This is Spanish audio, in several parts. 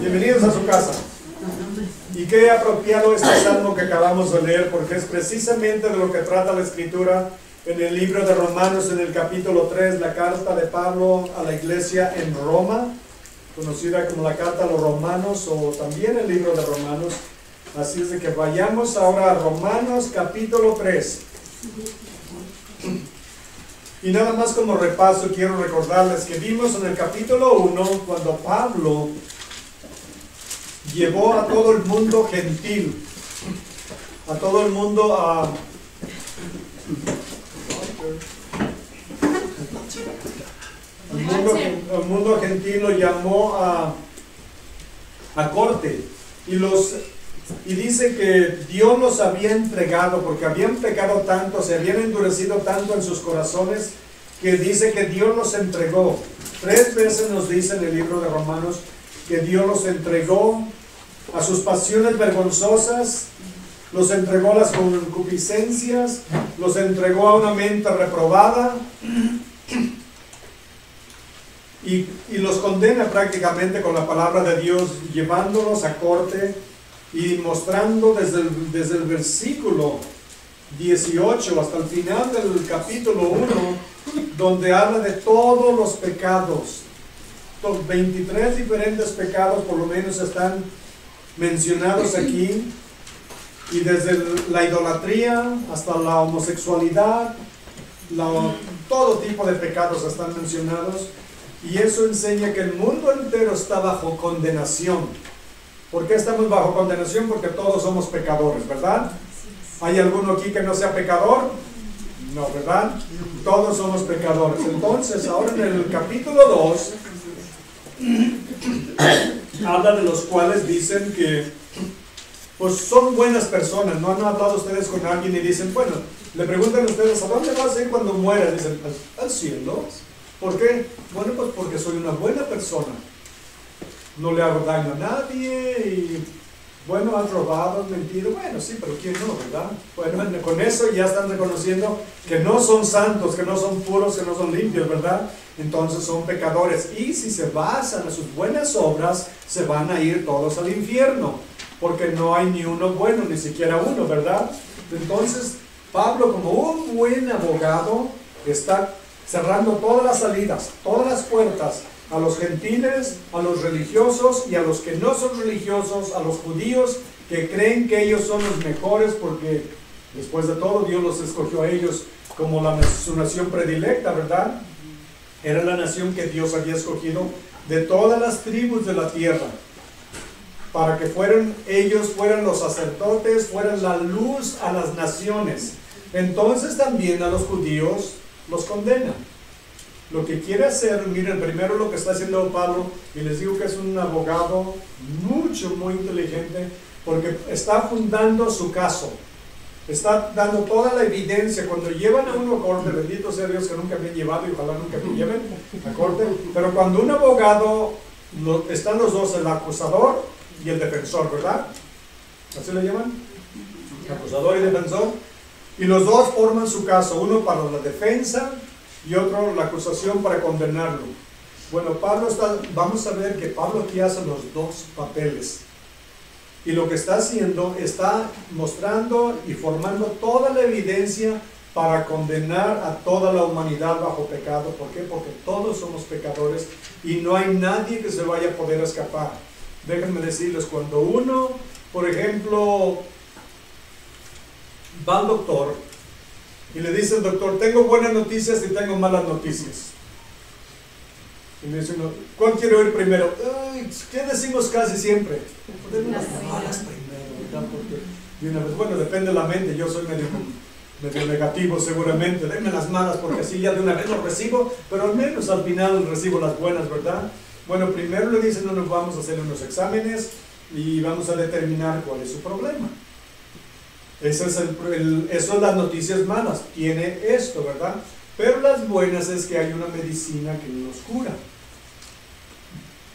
Bienvenidos a su casa. Y qué apropiado este salmo que acabamos de leer, porque es precisamente de lo que trata la Escritura en el libro de Romanos, en el capítulo 3, la carta de Pablo a la iglesia en Roma, conocida como la carta a los Romanos o también el libro de Romanos. Así es de que vayamos ahora a Romanos capítulo 3. Y nada más como repaso quiero recordarles que vimos en el capítulo 1 cuando Pablo llevó a todo el mundo gentil, a todo el mundo al mundo gentil lo llamó a corte y dice que Dios los había entregado porque habían pecado tanto, se habían endurecido tanto en sus corazones, que dice que Dios los entregó. 3 veces nos dice en el libro de Romanos que Dios los entregó a sus pasiones vergonzosas, los entregó a las concupiscencias, los entregó a una mente reprobada y los condena prácticamente con la palabra de Dios, llevándolos a corte y mostrando desde el versículo 18 hasta el final del capítulo 1, donde habla de todos los pecados. 23 diferentes pecados por lo menos están mencionados aquí, y desde la idolatría hasta la homosexualidad, todo tipo de pecados están mencionados, y eso enseña que el mundo entero está bajo condenación. ¿Por qué estamos bajo condenación? Porque todos somos pecadores, ¿verdad? ¿Hay alguno aquí que no sea pecador? No, ¿verdad? Todos somos pecadores. Entonces, ahora en el capítulo 2, habla de los cuales dicen que pues son buenas personas. ¿No han hablado ustedes con alguien y dicen, bueno, le preguntan a ustedes, ¿a dónde vas a ir cuando mueras? Dicen, al cielo. ¿Por qué? Bueno, pues porque soy una buena persona. No le hago daño a nadie y, bueno, has robado, has mentido. Bueno, sí, pero ¿quién no, verdad? Bueno, con eso ya están reconociendo que no son santos, que no son puros, que no son limpios, ¿verdad? Entonces son pecadores. Y si se basan en sus buenas obras, se van a ir todos al infierno, porque no hay ni uno bueno, ni siquiera uno, ¿verdad? Entonces, Pablo, como un buen abogado, está cerrando todas las salidas, todas las puertas, a los gentiles, a los religiosos y a los que no son religiosos, a los judíos que creen que ellos son los mejores porque después de todo Dios los escogió a ellos como su nación predilecta, ¿verdad? Era la nación que Dios había escogido de todas las tribus de la tierra para que ellos fueran los sacerdotes, fueran la luz a las naciones. Entonces también a los judíos los condena. Lo que quiere hacer, miren, primero lo que está haciendo Pablo, y les digo que es un abogado muy inteligente, porque está fundando su caso, está dando toda la evidencia. Cuando llevan a uno a corte, bendito sea Dios que nunca me han llevado y ojalá nunca me lleven a corte, pero cuando un abogado, están los dos, el acusador y el defensor, ¿verdad? ¿Así le llaman? Acusador y defensor, y los dos forman su caso, uno para la defensa y otro la acusación para condenarlo. Bueno, vamos a ver que Pablo aquí hace los dos papeles. Y lo que está haciendo, está mostrando y formando toda la evidencia para condenar a toda la humanidad bajo pecado. ¿Por qué? Porque todos somos pecadores y no hay nadie que se vaya a poder escapar. Déjenme decirles, cuando uno, por ejemplo, va al doctor, y le dice el doctor, tengo buenas noticias y tengo malas noticias. Y le dice uno, ¿cuál quiero oír primero? Ay, ¿qué decimos casi siempre? Denme las malas primero, ¿verdad? Porque bueno, depende de la mente, yo soy medio negativo seguramente. Denme las malas porque así ya de una vez lo recibo, pero al menos al final recibo las buenas, ¿verdad? Bueno, primero le dicen, no, nos vamos a hacer unos exámenes y vamos a determinar cuál es su problema. Eso es las noticias malas, tiene esto, ¿verdad? Pero las buenas es que hay una medicina que nos cura.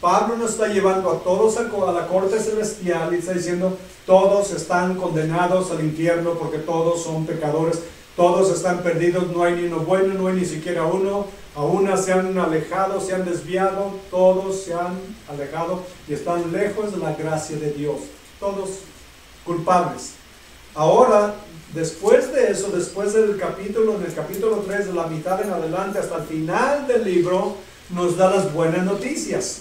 Pablo nos está llevando a todos a la corte celestial y está diciendo, todos están condenados al infierno porque todos son pecadores. Todos están perdidos, no hay ni uno bueno, no hay ni siquiera uno. Aún se han alejado, se han desviado, todos se han alejado y están lejos de la gracia de Dios. Todos culpables. Ahora, después de eso, después del capítulo, en el capítulo 3, de la mitad en adelante hasta el final del libro, nos da las buenas noticias.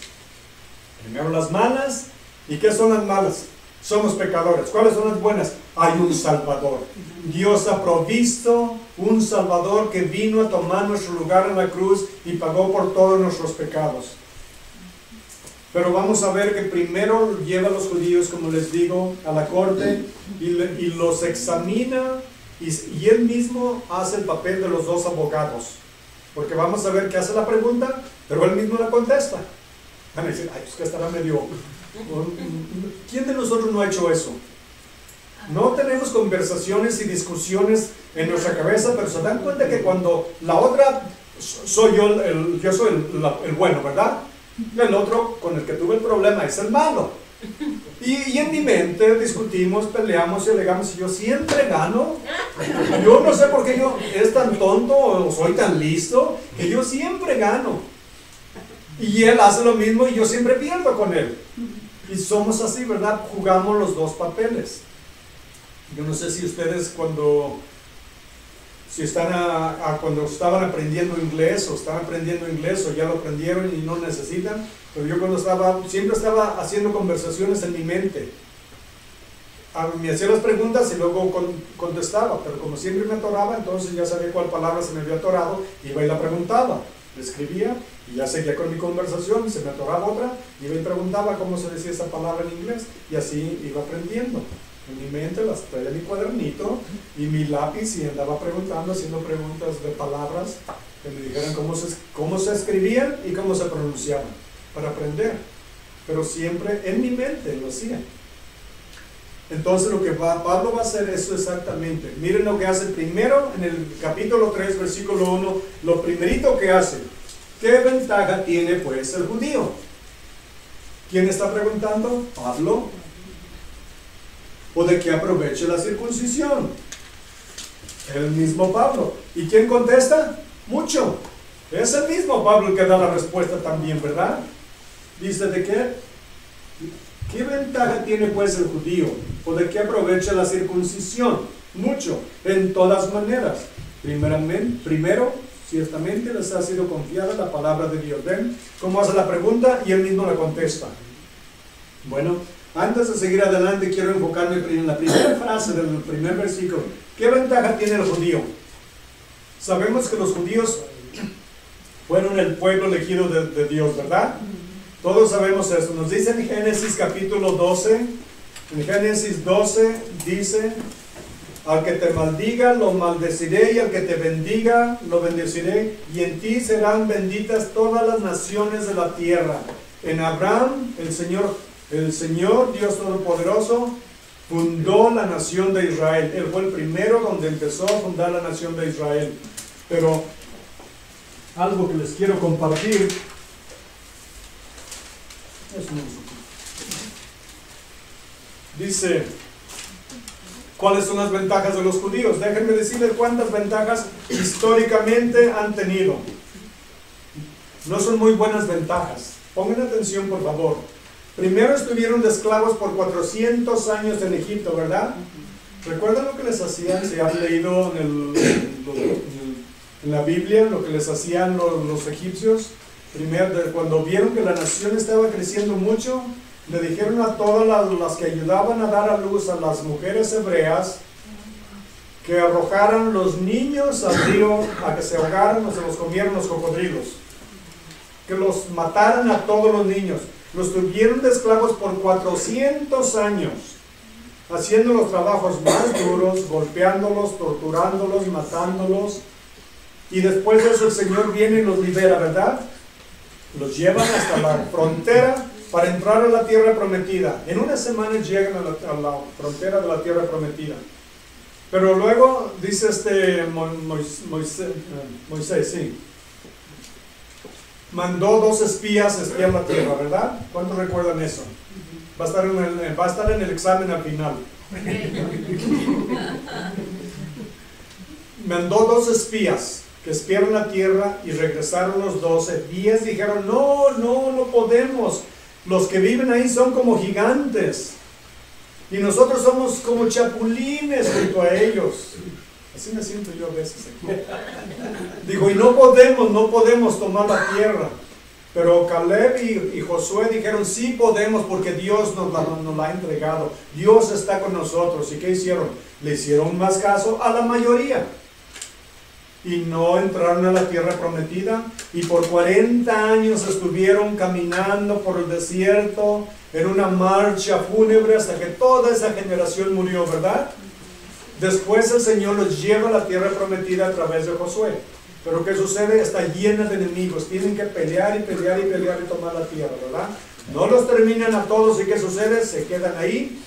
Primero las malas. ¿Y qué son las malas? Somos pecadores. ¿Cuáles son las buenas? Hay un Salvador. Dios ha provisto un Salvador que vino a tomar nuestro lugar en la cruz y pagó por todos nuestros pecados. Pero vamos a ver que primero lleva a los judíos, como les digo, a la corte y los examina y él mismo hace el papel de los dos abogados. Porque vamos a ver que hace la pregunta, pero él mismo la contesta. Van a decir, ay, pues que estará medio... ¿Quién de nosotros no ha hecho eso? No tenemos conversaciones y discusiones en nuestra cabeza, pero se dan cuenta que cuando la otra, soy yo soy el bueno, ¿verdad? El otro con el que tuve el problema es el malo. Y en mi mente discutimos, peleamos y alegamos y yo siempre gano. Yo no sé por qué yo es tan tonto o soy tan listo que yo siempre gano. Y él hace lo mismo y yo siempre pierdo con él. Y somos así, ¿verdad? Jugamos los dos papeles. Yo no sé si ustedes cuando estaban aprendiendo inglés o ya lo aprendieron y no necesitan, pero yo siempre estaba haciendo conversaciones en mi mente. Me hacía las preguntas y luego contestaba, pero como siempre me atoraba, entonces ya sabía cuál palabra se me había atorado, iba y la preguntaba, le escribía y ya seguía con mi conversación, se me atoraba otra, iba y preguntaba cómo se decía esa palabra en inglés y así iba aprendiendo. En mi mente las traía mi cuadernito y mi lápiz y andaba preguntando, haciendo preguntas de palabras que me dijeran cómo se escribían y cómo se pronunciaban para aprender, pero siempre en mi mente lo hacía. Entonces lo que Pablo va a hacer eso exactamente. Miren lo que hace primero en el capítulo 3, versículo 1, lo primerito que hace. ¿Qué ventaja tiene pues el judío? ¿Quién está preguntando? Pablo. ¿O de qué aproveche la circuncisión? El mismo Pablo. ¿Y quién contesta? Mucho. Es el mismo Pablo el que da la respuesta también, ¿verdad? Dice, ¿de qué? ¿Qué ventaja tiene pues el judío? ¿O de qué aprovecha la circuncisión? Mucho, en todas maneras. Primero, ciertamente les ha sido confiada la palabra de Dios. ¿Ven cómo hace la pregunta y él mismo la contesta? Bueno, antes de seguir adelante quiero enfocarme en la primera frase del primer versículo. ¿Qué ventaja tiene el judío? Sabemos que los judíos fueron el pueblo elegido de Dios, ¿verdad? Todos sabemos eso. Nos dice en Génesis capítulo 12, en Génesis 12 dice, al que te maldiga lo maldeciré y al que te bendiga lo bendeciré y en ti serán benditas todas las naciones de la tierra. En Abraham el Señor Dios Todopoderoso fundó la nación de Israel. Él fue el primero donde empezó a fundar la nación de Israel. Pero algo que les quiero compartir. Dice, ¿cuáles son las ventajas de los judíos? Déjenme decirles cuántas ventajas históricamente han tenido. No son muy buenas ventajas. Pongan atención, por favor. Primero estuvieron de esclavos por 400 años en Egipto, ¿verdad? ¿Recuerdan lo que les hacían? Si han leído en la Biblia lo que les hacían los egipcios. Primero, cuando vieron que la nación estaba creciendo mucho, le dijeron a todas las que ayudaban a dar a luz a las mujeres hebreas que arrojaran los niños al río a que se ahogaran o se los comieran los cocodrilos. Que los mataran a todos los niños. Los tuvieron de esclavos por 400 años, haciendo los trabajos más duros, golpeándolos, torturándolos, matándolos. Y después de eso el Señor viene y los libera, ¿verdad? Los llevan hasta la frontera para entrar a la tierra prometida. En una semana llegan a la frontera de la tierra prometida. Pero luego dice Moisés, sí, mandó 2 espías a espiar la tierra, ¿verdad? ¿Cuántos recuerdan eso? Va a estar en el examen al final. mandó 2 espías que espiaron la tierra y regresaron los 12. 10 dijeron, no podemos. Los que viven ahí son como gigantes. Y nosotros somos como chapulines junto a ellos. Así me siento yo a veces aquí. Digo, y no podemos tomar la tierra. Pero Caleb y Josué dijeron, sí podemos porque Dios nos la ha entregado. Dios está con nosotros. ¿Y qué hicieron? Le hicieron más caso a la mayoría. Y no entraron a la tierra prometida. Y por 40 años estuvieron caminando por el desierto en una marcha fúnebre hasta que toda esa generación murió, ¿verdad? Después el Señor los lleva a la tierra prometida a través de Josué. Pero ¿qué sucede? Está llena de enemigos. Tienen que pelear y tomar la tierra, ¿verdad? No los terminan a todos. ¿Y qué sucede? Se quedan ahí.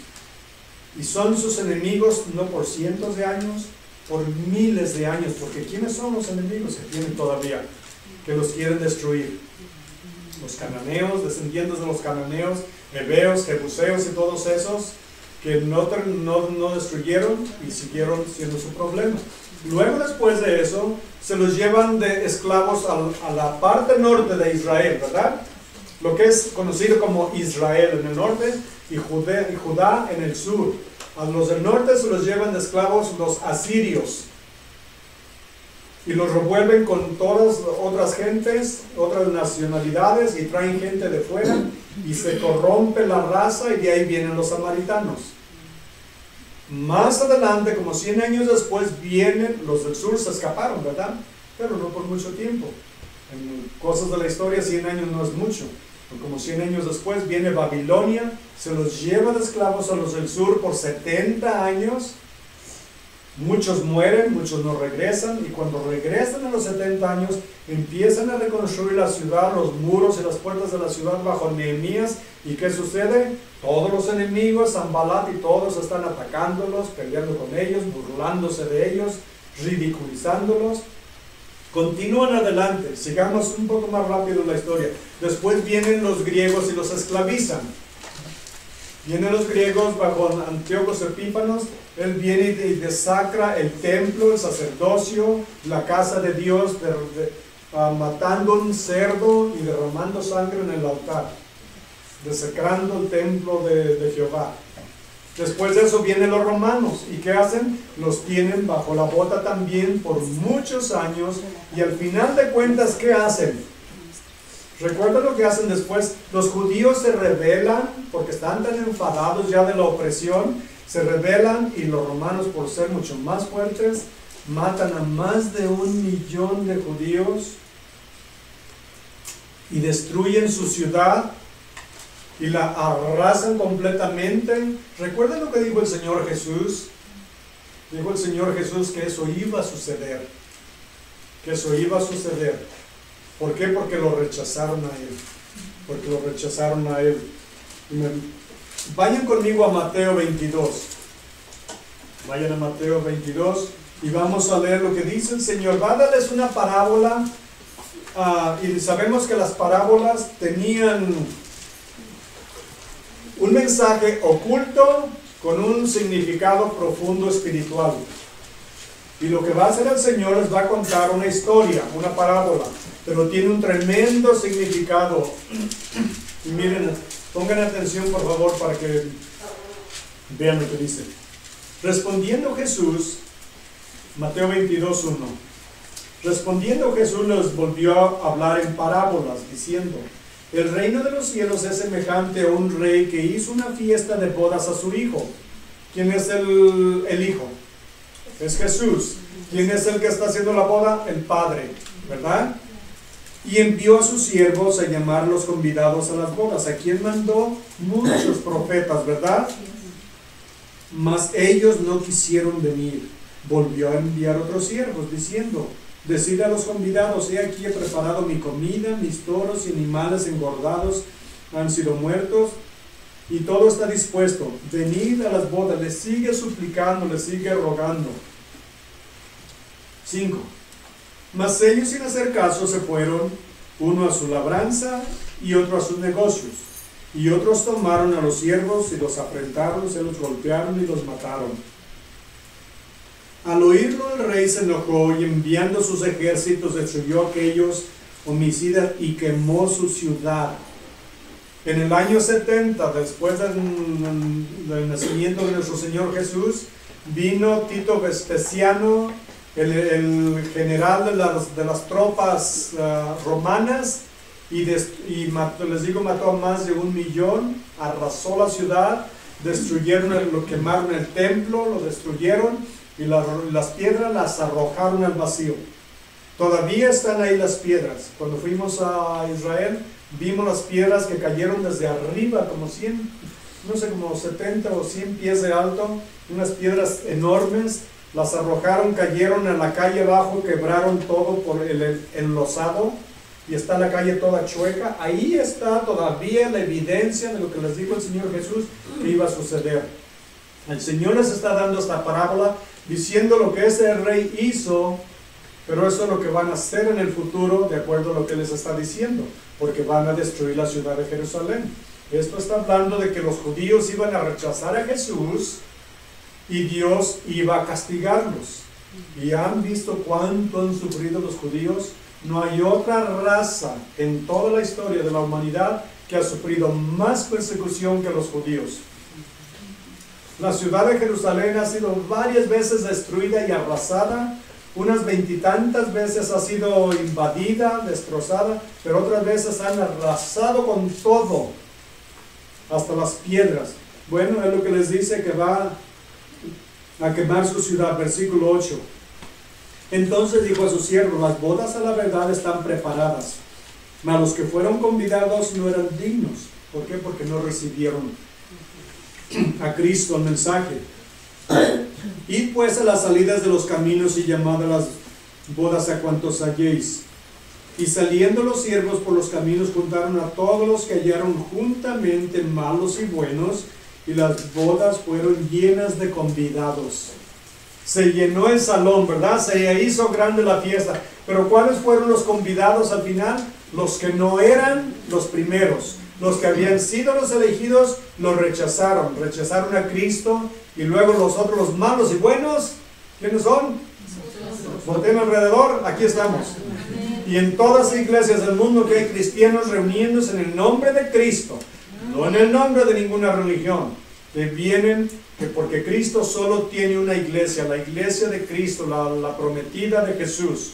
Y son sus enemigos no por cientos de años, por miles de años. Porque ¿quiénes son los enemigos que tienen todavía? Que los quieren destruir. Los cananeos, descendientes de los cananeos, heveos, jebuseos y todos esos que no destruyeron y siguieron siendo su problema. Luego, después de eso, se los llevan de esclavos a la parte norte de Israel, ¿verdad? Lo que es conocido como Israel en el norte y Judá en el sur. A los del norte se los llevan de esclavos los asirios y los revuelven con todas otras gentes, otras nacionalidades, y traen gente de fuera y se corrompe la raza, y de ahí vienen los samaritanos. Más adelante, como 100 años después, vienen los del sur. Se escaparon, ¿verdad? Pero no por mucho tiempo. En cosas de la historia 100 años no es mucho. Como 100 años después viene Babilonia, se los lleva de esclavos a los del sur por 70 años. Muchos mueren, muchos no regresan, y cuando regresan a los 70 años empiezan a reconstruir la ciudad, los muros y las puertas de la ciudad bajo Nehemías. ¿Y qué sucede? Todos los enemigos, Sanbalat y todos, están atacándolos, peleando con ellos, burlándose de ellos, ridiculizándolos. Continúan adelante, sigamos un poco más rápido la historia. Después vienen los griegos y los esclavizan. Vienen los griegos bajo Antíoco Epífanes. Él viene y desacra el templo, el sacerdocio, la casa de Dios, matando un cerdo y derramando sangre en el altar, desecrando el templo de Jehová. Después de eso vienen los romanos. ¿Y qué hacen? Los tienen bajo la bota también por muchos años. Y al final de cuentas, ¿qué hacen? ¿Recuerdan lo que hacen después? Los judíos se rebelan porque están tan enfadados ya de la opresión. Se rebelan, y los romanos, por ser mucho más fuertes, matan a más de 1 millón de judíos y destruyen su ciudad y la arrasan completamente. ¿Recuerdan lo que dijo el Señor Jesús? Dijo el Señor Jesús que eso iba a suceder. Que eso iba a suceder. ¿Por qué? Porque lo rechazaron a Él. Porque lo rechazaron a Él. Vayan conmigo a Mateo 22. Vayan a Mateo 22 y vamos a leer lo que dice el Señor. Va a darles una parábola. Y sabemos que las parábolas tenían un mensaje oculto con un significado profundo espiritual. Y lo que va a hacer el Señor es va a contar una historia, una parábola, pero tiene un tremendo significado. Y miren, pongan atención por favor para que vean lo que dice. Respondiendo Jesús, Mateo 22:1. Respondiendo Jesús les volvió a hablar en parábolas, diciendo: el reino de los cielos es semejante a un rey que hizo una fiesta de bodas a su hijo. ¿Quién es el hijo? Es Jesús. ¿Quién es el que está haciendo la boda? El Padre, ¿verdad? Y envió a sus siervos a llamar los convidados a las bodas. ¿A quién mandó? Muchos profetas, ¿verdad? Mas ellos no quisieron venir. Volvió a enviar otros siervos, diciendo: decid a los convidados: he aquí he preparado mi comida, mis toros y animales engordados han sido muertos, y todo está dispuesto. Venid a las bodas. Les sigue suplicando, les sigue rogando. 5. Mas ellos, sin hacer caso, se fueron, uno a su labranza y otro a sus negocios. Y otros tomaron a los siervos y los afrentaron, se los golpearon y los mataron. Al oírlo el rey se enojó y enviando sus ejércitos destruyó a aquellos homicidas y quemó su ciudad. En el año 70, después del nacimiento de nuestro Señor Jesús, vino Tito Vespasiano, el general de las tropas romanas, y mató, les digo, mató a más de 1 millón, arrasó la ciudad, lo quemaron el templo, lo destruyeron, y las piedras las arrojaron al vacío. Todavía están ahí las piedras. Cuando fuimos a Israel, vimos las piedras que cayeron desde arriba, como 100, no sé, como 70 o 100 pies de alto, unas piedras enormes, las arrojaron, cayeron en la calle abajo, quebraron todo por el enlosado, y está la calle toda chueca. Ahí está todavía la evidencia de lo que les dijo el Señor Jesús que iba a suceder. El Señor les está dando esta parábola, diciendo lo que ese rey hizo, pero eso es lo que van a hacer en el futuro, de acuerdo a lo que les está diciendo, porque van a destruir la ciudad de Jerusalén. Esto está hablando de que los judíos iban a rechazar a Jesús y Dios iba a castigarlos. ¿Y han visto cuánto han sufrido los judíos? No hay otra raza en toda la historia de la humanidad que ha sufrido más persecución que los judíos. La ciudad de Jerusalén ha sido varias veces destruida y arrasada. Unas 20 y tantas veces ha sido invadida, destrozada, pero otras veces han arrasado con todo, hasta las piedras. Bueno, es lo que les dice, que va a quemar su ciudad. Versículo 8. Entonces dijo a sus siervos: las bodas a la verdad están preparadas, mas los que fueron convidados no eran dignos. ¿Por qué? Porque no recibieron a Cristo, el mensaje. Y pues a las salidas de los caminos y llamad a las bodas a cuantos halléis. Y saliendo los siervos por los caminos juntaron a todos los que hallaron juntamente, malos y buenos, y las bodas fueron llenas de convidados. Se llenó el salón, ¿verdad? Se hizo grande la fiesta. Pero ¿cuáles fueron los convidados al final? Los que no eran los primeros. Los que habían sido los elegidos los rechazaron a Cristo. Y luego los otros, los malos y buenos, ¿quiénes son? Volteen alrededor, aquí estamos. Y en todas las iglesias del mundo que hay cristianos reuniéndose en el nombre de Cristo, no en el nombre de ninguna religión, que vienen, que porque Cristo solo tiene una iglesia, la iglesia de Cristo, la prometida de Jesús,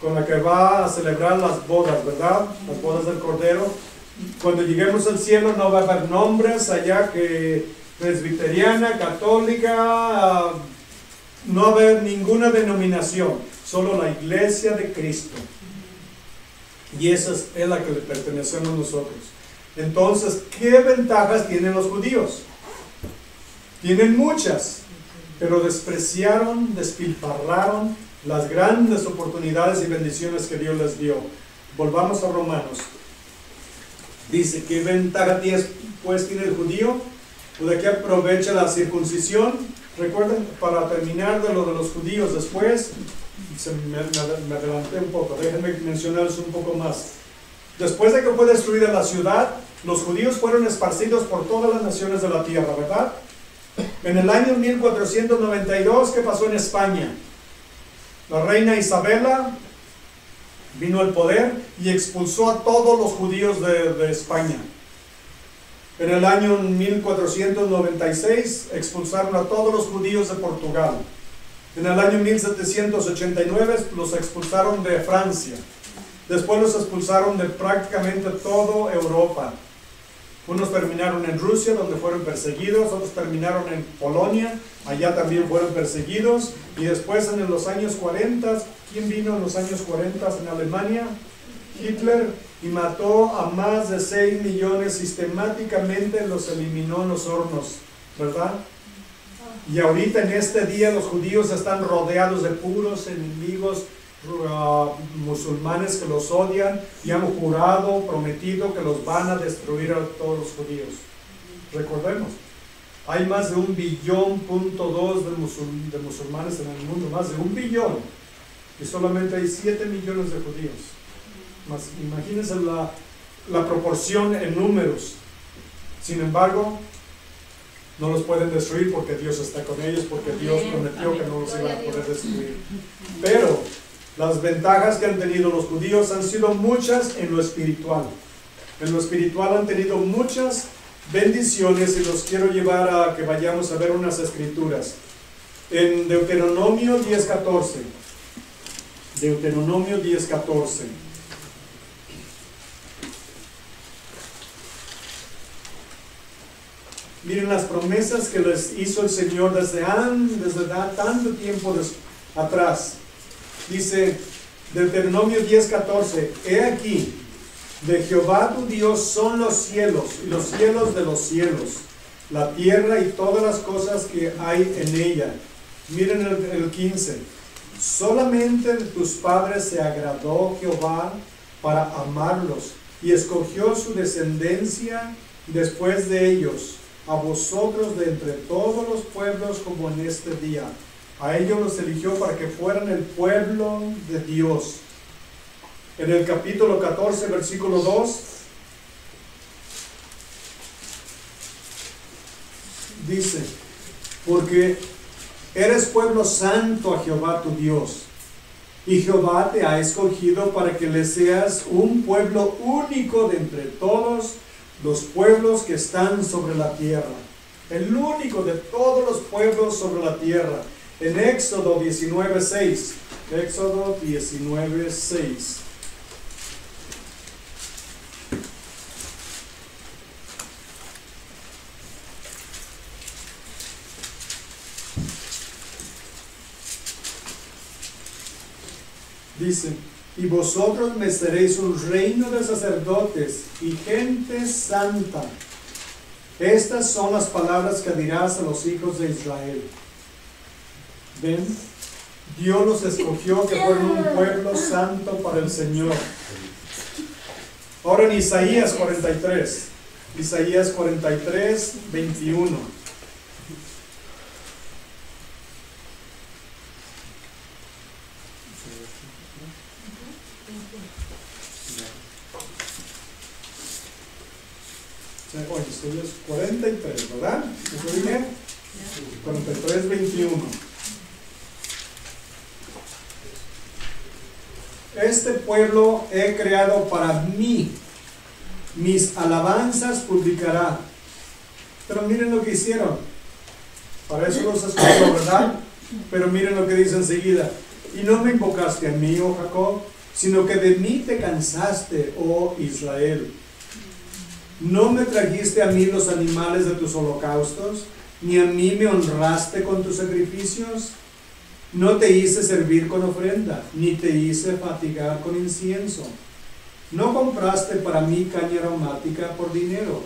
con la que va a celebrar las bodas, ¿verdad? Las bodas del Cordero. Cuando lleguemos al cielo no va a haber nombres allá que presbiteriana, católica, no va a haber ninguna denominación, solo la iglesia de Cristo. Y esa es la que le pertenecemos nosotros. Entonces, ¿qué ventajas tienen los judíos? Tienen muchas, pero despreciaron, despilfarraron las grandes oportunidades y bendiciones que Dios les dio. Volvamos a Romanos. Dice, ¿qué ventaja pues tiene el judío? Pues aquí aprovecha la circuncisión. Recuerden, para terminar de lo de los judíos, después me adelanté un poco, déjenme mencionarles un poco más. Después de que fue destruida la ciudad, los judíos fueron esparcidos por todas las naciones de la tierra, ¿verdad? En el año 1492, ¿qué pasó en España? La reina Isabela vino al poder y expulsó a todos los judíos de España. En el año 1496 expulsaron a todos los judíos de Portugal. En el año 1789 los expulsaron de Francia. Después los expulsaron de prácticamente toda Europa. Unos terminaron en Rusia, donde fueron perseguidos. Otros terminaron en Polonia, allá también fueron perseguidos. Y después en los años 40, ¿quién vino en los años 40 en Alemania? Hitler. Y mató a más de 6 millones sistemáticamente, los eliminó en los hornos, ¿verdad? Y ahorita en este día los judíos están rodeados de puros enemigos musulmanes que los odian y han jurado, prometido que los van a destruir a todos los judíos. Recordemos, hay más de 1,2 billones de musulmanes en el mundo, más de 1 billón, y solamente hay 7 millones de judíos. Imagínense la proporción en números. Sin embargo, No los pueden destruir porque Dios está con ellos, porque Dios prometió que no los iba a poder destruir. Pero las ventajas que han tenido los judíos han sido muchas en lo espiritual. En lo espiritual han tenido muchas bendiciones y los quiero llevar a que vayamos a ver unas escrituras. En Deuteronomio 10:14. Deuteronomio 10:14. Miren las promesas que les hizo el Señor desde tanto tiempo atrás. Dice Deuteronomio 10:14, he aquí, de Jehová tu Dios son los cielos y los cielos de los cielos, la tierra y todas las cosas que hay en ella. Miren el 15, solamente de tus padres se agradó Jehová para amarlos y escogió su descendencia después de ellos, a vosotros de entre todos los pueblos como en este día. A ellos los eligió para que fueran el pueblo de Dios. En el capítulo 14, versículo 2, dice, porque eres pueblo santo a Jehová tu Dios, y Jehová te ha escogido para que le seas un pueblo único de entre todos los pueblos que están sobre la tierra. El único de todos los pueblos sobre la tierra. En Éxodo 19:6. Éxodo 19:6. Dice, y vosotros me seréis un reino de sacerdotes y gente santa. Estas son las palabras que dirás a los hijos de Israel. ¿Ven? Dios los escogió que fueran un pueblo santo para el Señor. Ahora en Isaías 43. Isaías 43, 21. Oye, esto es 43, ¿verdad? ¿Eso dije? 43, 21. Este pueblo he creado para mí, mis alabanzas publicará. Pero miren lo que hicieron. Para eso los escogió, ¿verdad? Pero miren lo que dice enseguida. Y no me invocaste a mí, oh Jacob, sino que de mí te cansaste, oh Israel. No me trajiste a mí los animales de tus holocaustos, ni a mí me honraste con tus sacrificios. No te hice servir con ofrenda, ni te hice fatigar con incienso. No compraste para mí caña aromática por dinero,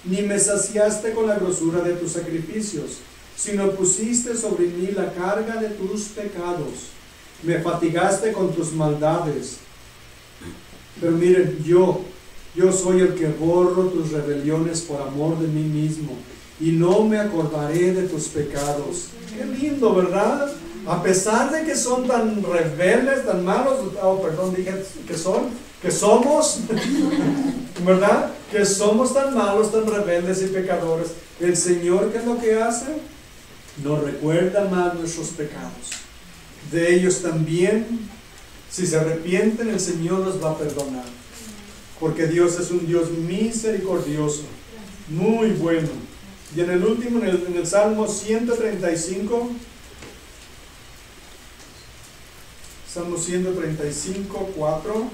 ni me saciaste con la grosura de tus sacrificios, sino pusiste sobre mí la carga de tus pecados. Me fatigaste con tus maldades. Pero miren, yo soy el que borro tus rebeliones por amor de mí mismo, y no me acordaré de tus pecados. Qué lindo, ¿verdad? A pesar de que son tan rebeldes, tan malos, dije que somos, ¿verdad? Que somos tan malos, tan rebeldes y pecadores. El Señor, ¿qué es lo que hace? Nos recuerda más nuestros pecados. De ellos también, si se arrepienten, el Señor los va a perdonar. Porque Dios es un Dios misericordioso, muy bueno. Y en el último, en el Salmo 135, Salmo 135, 4.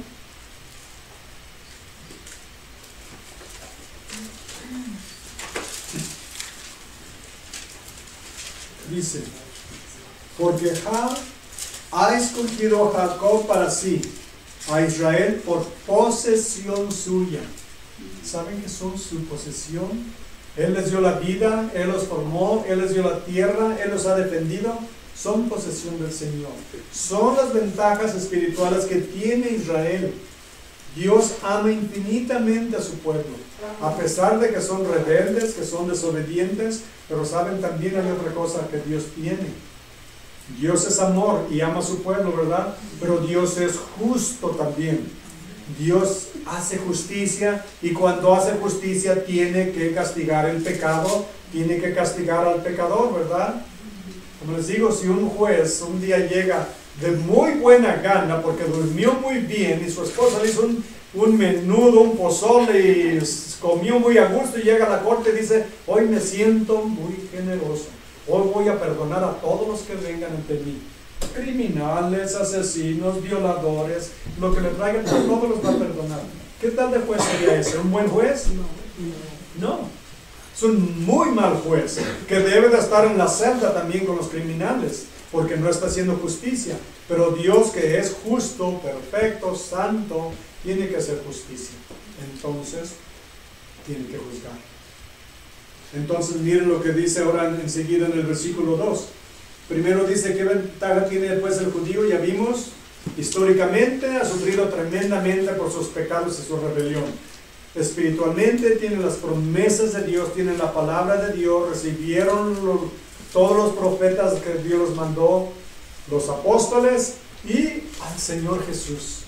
Dice, porque ha escogido a Jacob para sí, a Israel por posesión suya. ¿Saben que son su posesión? Él les dio la vida, Él los formó, Él les dio la tierra, Él los ha defendido. Son posesión del Señor. Son las ventajas espirituales que tiene Israel. Dios ama infinitamente a su pueblo, a pesar de que son rebeldes, que son desobedientes, pero saben, también hay otra cosa que Dios tiene. Dios es amor y ama a su pueblo, ¿verdad? Pero Dios es justo también. Dios hace justicia, y cuando hace justicia tiene que castigar el pecado, tiene que castigar al pecador, ¿verdad? Como les digo, si un juez un día llega de muy buena gana porque durmió muy bien y su esposa le hizo un menudo, un pozole y comió muy a gusto, y llega a la corte y dice: hoy me siento muy generoso, hoy voy a perdonar a todos los que vengan ante mí, criminales, asesinos, violadores, lo que le traigan, todos los va a perdonar. ¿Qué tal de juez sería ese? ¿Un buen juez? No. Es un muy mal juez, que debe de estar en la celda también con los criminales, porque no está haciendo justicia. Pero Dios, que es justo, perfecto, santo, tiene que hacer justicia. Entonces, tiene que juzgar. Entonces, miren lo que dice ahora enseguida en el versículo 2. Primero dice: ¿qué ventaja tiene pues el judío? Ya vimos, históricamente ha sufrido tremendamente por sus pecados y su rebelión. Espiritualmente tienen las promesas de Dios, tienen la palabra de Dios, recibieron todos los profetas que Dios los mandó, los apóstoles y al Señor Jesús.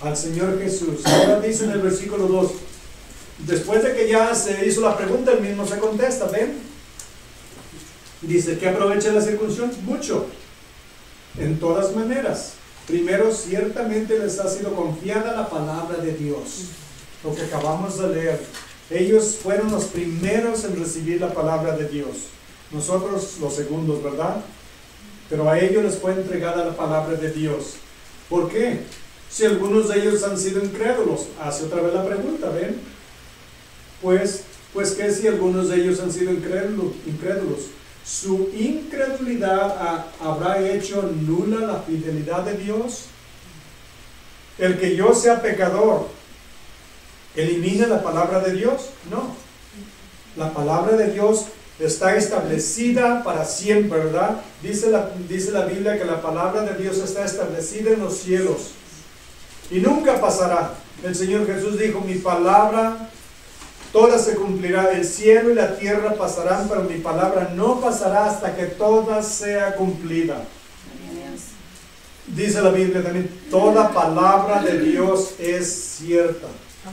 Al Señor Jesús. Ahora dice en el versículo 2, después de que ya se hizo la pregunta, él mismo se contesta, ¿ven? Dice: ¿qué aprovecha la circuncisión? Mucho, en todas maneras. Primero, ciertamente les ha sido confiada la palabra de Dios, lo que acabamos de leer. Ellos fueron los primeros en recibir la palabra de Dios, nosotros los segundos, ¿verdad? Pero a ellos les fue entregada la palabra de Dios. ¿Por qué? Si algunos de ellos han sido incrédulos. Hace otra vez la pregunta, ¿ven? Pues ¿qué si algunos de ellos han sido incrédulos? ¿Su incredulidad habrá hecho nula la fidelidad de Dios? El que yo sea pecador, ¿elimina la palabra de Dios? No. La palabra de Dios está establecida para siempre, ¿verdad? Dice la Biblia que la palabra de Dios está establecida en los cielos y nunca pasará. El Señor Jesús dijo: mi palabra toda se cumplirá, el cielo y la tierra pasarán, pero mi palabra no pasará hasta que toda sea cumplida. Dice la Biblia también: toda palabra de Dios es cierta.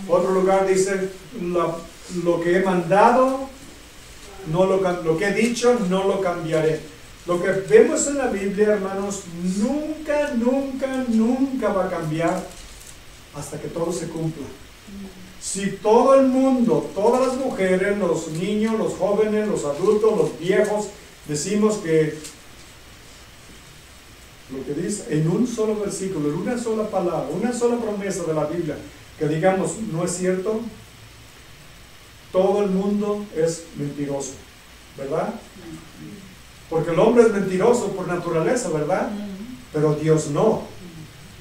Otro lugar dice: lo que he mandado, lo que he dicho, no lo cambiaré. Lo que vemos en la Biblia, hermanos, nunca, nunca, nunca va a cambiar hasta que todo se cumpla. Si todo el mundo, todas las mujeres, los niños, los jóvenes, los adultos, los viejos, decimos que lo que dice en un solo versículo, en una sola palabra, una sola promesa de la Biblia, que digamos no es cierto, todo el mundo es mentiroso, ¿verdad? Porque el hombre es mentiroso por naturaleza, ¿verdad? Pero Dios no.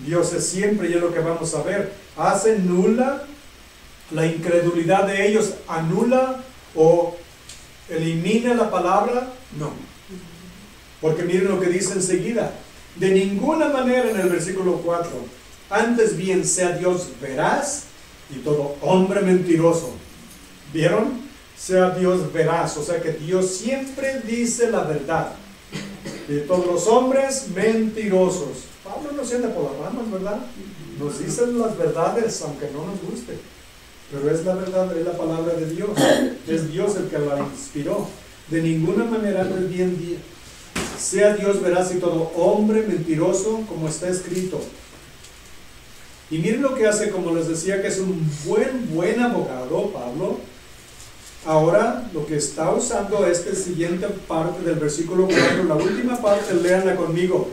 Dios es siempre, y es lo que vamos a ver, hace nula la incredulidad de ellos, anula o elimina la palabra, no. Porque miren lo que dice enseguida: de ninguna manera, en el versículo 4, antes bien sea Dios veraz y todo hombre mentiroso. ¿Vieron? Sea Dios veraz, o sea que Dios siempre dice la verdad. Y todos los hombres mentirosos. Pablo no se anda por las ramas, ¿verdad? Nos dicen las verdades, aunque no nos guste. Pero es la verdad, es la palabra de Dios. Es Dios el que la inspiró. De ninguna manera no es bien sea Dios veraz y todo hombre mentiroso, como está escrito. Y miren lo que hace, como les decía, que es un buen abogado, Pablo. Ahora lo que está usando esta siguiente parte del versículo 4, la última parte, léanla conmigo: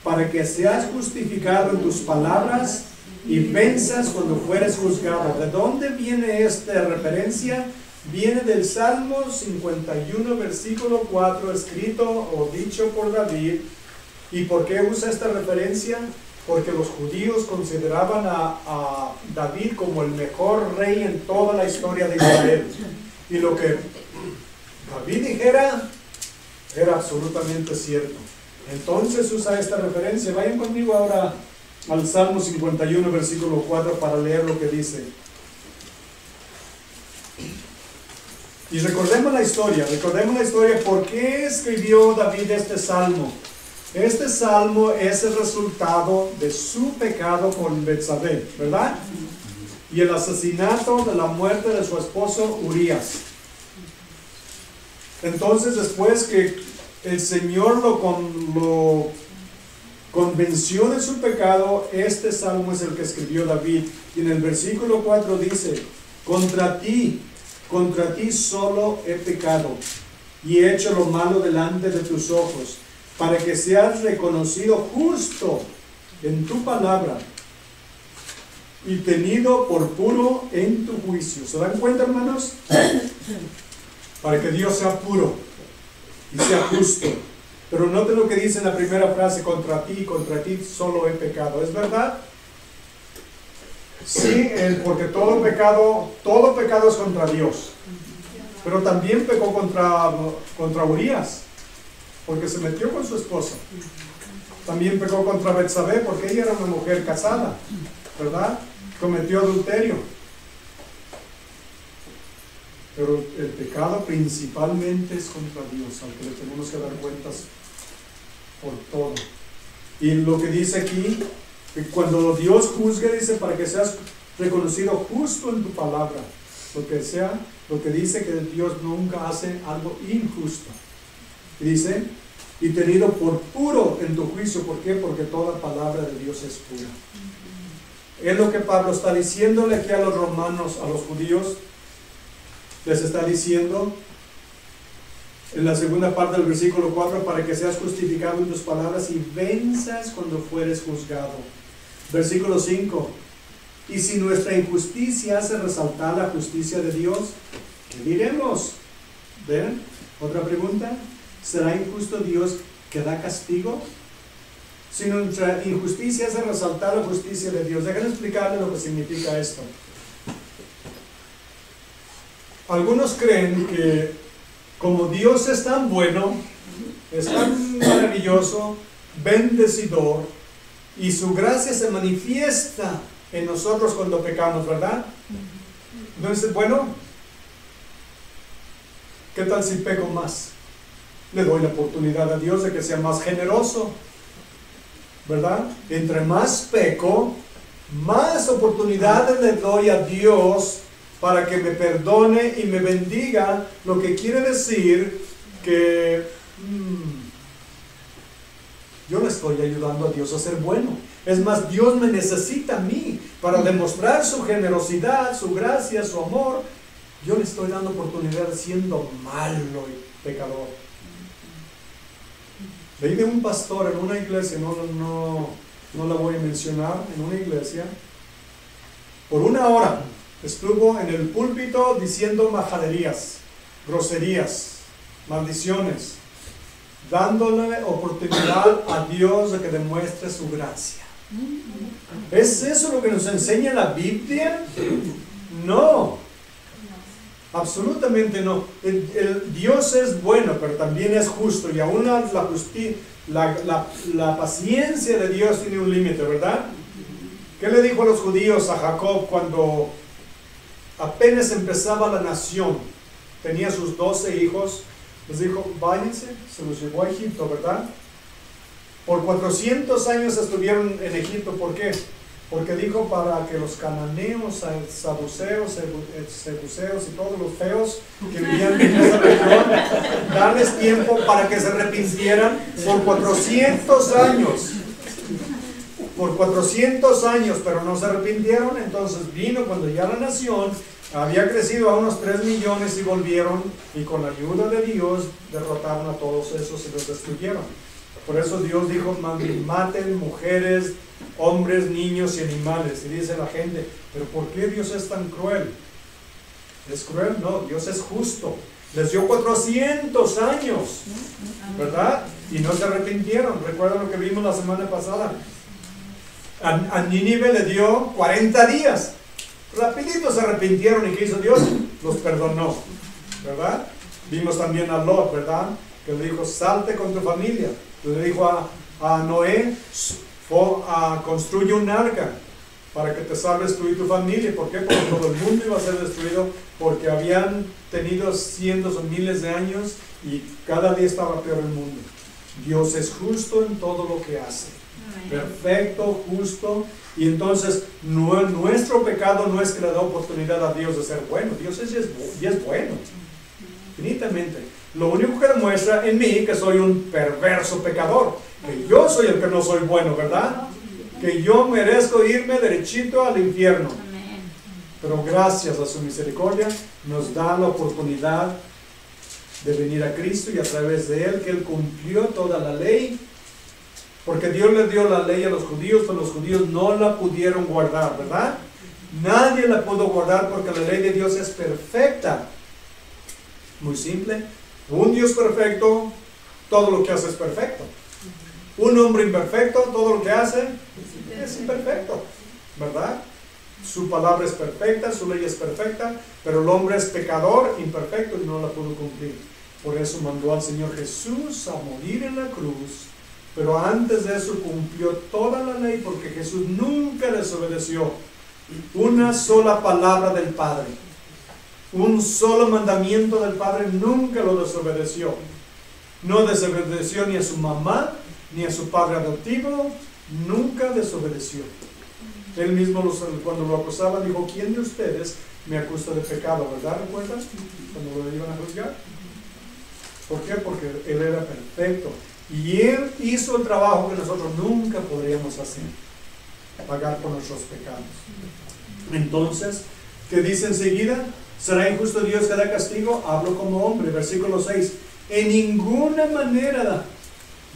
para que seas justificado en tus palabras y venzas cuando fueres juzgado. ¿De dónde viene esta referencia? Viene del Salmo 51, versículo 4, escrito o dicho por David. ¿Y por qué usa esta referencia? Porque los judíos consideraban a David como el mejor rey en toda la historia de Israel. Y lo que David dijera era absolutamente cierto. Entonces usa esta referencia. Vayan conmigo ahora al Salmo 51, versículo 4, para leer lo que dice. Y recordemos la historia, por qué escribió David este salmo. Este salmo es el resultado de su pecado con Betsabé, ¿verdad? Y el asesinato de la muerte de su esposo Urías. Entonces, después que el Señor lo convenció de su pecado, este salmo es el que escribió David. Y en el versículo 4 dice: contra ti solo he pecado y he hecho lo malo delante de tus ojos, para que seas reconocido justo en tu palabra y tenido por puro en tu juicio. ¿Se dan cuenta, hermanos? Para que Dios sea puro y sea justo. Pero noten lo que dice en la primera frase: contra ti solo he pecado. ¿Es verdad? Sí, porque todo pecado es contra Dios. Pero también pecó contra Urías, porque se metió con su esposa. También pecó contra Betsabé, porque ella era una mujer casada, ¿verdad? Cometió adulterio. Pero el pecado principalmente es contra Dios, al que le tenemos que dar cuentas por todo. Y lo que dice aquí, que cuando Dios juzgue, dice, para que seas reconocido justo en tu palabra. Lo que dice que Dios nunca hace algo injusto. Y dice, y tenido por puro en tu juicio. ¿Por qué? Porque toda palabra de Dios es pura. Es lo que Pablo está diciéndole aquí a los romanos, a los judíos. Les está diciendo en la segunda parte del versículo 4, para que seas justificado en tus palabras y venzas cuando fueres juzgado. Versículo 5, y si nuestra injusticia hace resaltar la justicia de Dios, ¿qué diremos? ¿Ven? Otra pregunta: ¿será injusto Dios que da castigo? Si nuestra injusticia hace resaltar la justicia de Dios, déjenme explicarles lo que significa esto. Algunos creen que como Dios es tan bueno, es tan maravilloso, bendecidor, y su gracia se manifiesta en nosotros cuando pecamos, ¿verdad? Entonces, bueno, ¿qué tal si peco más? Le doy la oportunidad a Dios de que sea más generoso, ¿verdad? Entre más peco, más oportunidades le doy a Dios para que me perdone y me bendiga, lo que quiere decir que yo le estoy ayudando a Dios a ser bueno. Es más, Dios me necesita a mí para demostrar su generosidad, su gracia, su amor. Yo le estoy dando oportunidad siendo malo y pecador. Leí de un pastor en una iglesia, no la voy a mencionar, en una iglesia, por 1 hora estuvo en el púlpito diciendo majaderías, groserías, maldiciones, dándole oportunidad a Dios de que demuestre su gracia. ¿Es eso lo que nos enseña la Biblia? No, absolutamente no. Dios es bueno, pero también es justo, y aún la paciencia de Dios tiene un límite, ¿verdad? ¿Qué le dijo a los judíos a Jacob cuando apenas empezaba la nación? Tenía sus 12 hijos. Les dijo, váyanse, se los llevó a Egipto, ¿verdad? Por 400 años estuvieron en Egipto. ¿Por qué? Porque dijo, para que los cananeos, saduceos, sebuceos y todos los feos que vivían en esa región, darles tiempo para que se arrepintieran por 400 años. Por 400 años, pero no se arrepintieron. Entonces vino cuando ya la nación había crecido a unos 3 millones y volvieron, y con la ayuda de Dios derrotaron a todos esos y los destruyeron. Por eso Dios dijo, maten mujeres, hombres, niños y animales. Y dice la gente, pero ¿por qué Dios es tan cruel? ¿Es cruel? No, Dios es justo. Les dio 400 años, ¿verdad? Y no se arrepintieron. Recuerdan lo que vimos la semana pasada. A Nínive le dio 40 días. Rapidito se arrepintieron, y ¿qué hizo Dios? Los perdonó, ¿verdad? Vimos también a Lot, ¿verdad? Que le dijo, salte con tu familia. Le dijo a Noé, construye un arca para que te salves tú y tu familia. ¿Por qué? Porque todo el mundo iba a ser destruido, porque habían tenido cientos o miles de años y cada día estaba peor el mundo. Dios es justo en todo lo que hace. Perfecto, justo. Y entonces nuestro pecado no es que le da oportunidad a Dios de ser bueno. Dios es bueno, infinitamente. Lo único que demuestra en mí que soy un perverso pecador, que yo soy el que no soy bueno, ¿verdad? Que yo merezco irme derechito al infierno. Pero gracias a su misericordia nos da la oportunidad de venir a Cristo, y a través de Él, que Él cumplió toda la ley, porque Dios le dio la ley a los judíos, pero los judíos no la pudieron guardar, ¿verdad? Nadie la pudo guardar porque la ley de Dios es perfecta. Muy simple. Un Dios perfecto, todo lo que hace es perfecto. Un hombre imperfecto, todo lo que hace es imperfecto, ¿verdad? Su palabra es perfecta, su ley es perfecta, pero el hombre es pecador, imperfecto, y no la pudo cumplir. Por eso mandó al Señor Jesús a morir en la cruz, pero antes de eso cumplió toda la ley, porque Jesús nunca desobedeció una sola palabra del Padre. Un solo mandamiento del Padre nunca lo desobedeció. No desobedeció ni a su mamá, ni a su padre adoptivo, nunca desobedeció. Él mismo cuando lo acusaba dijo: ¿quién de ustedes me acusa de pecado? ¿Verdad? ¿Recuerdas? Cuando lo iban a juzgar. ¿Por qué? Porque Él era perfecto. Y Él hizo el trabajo que nosotros nunca podríamos hacer: pagar por nuestros pecados. Entonces, ¿qué dice enseguida? ¿Será injusto Dios que da castigo? Hablo como hombre. Versículo 6. En ninguna manera.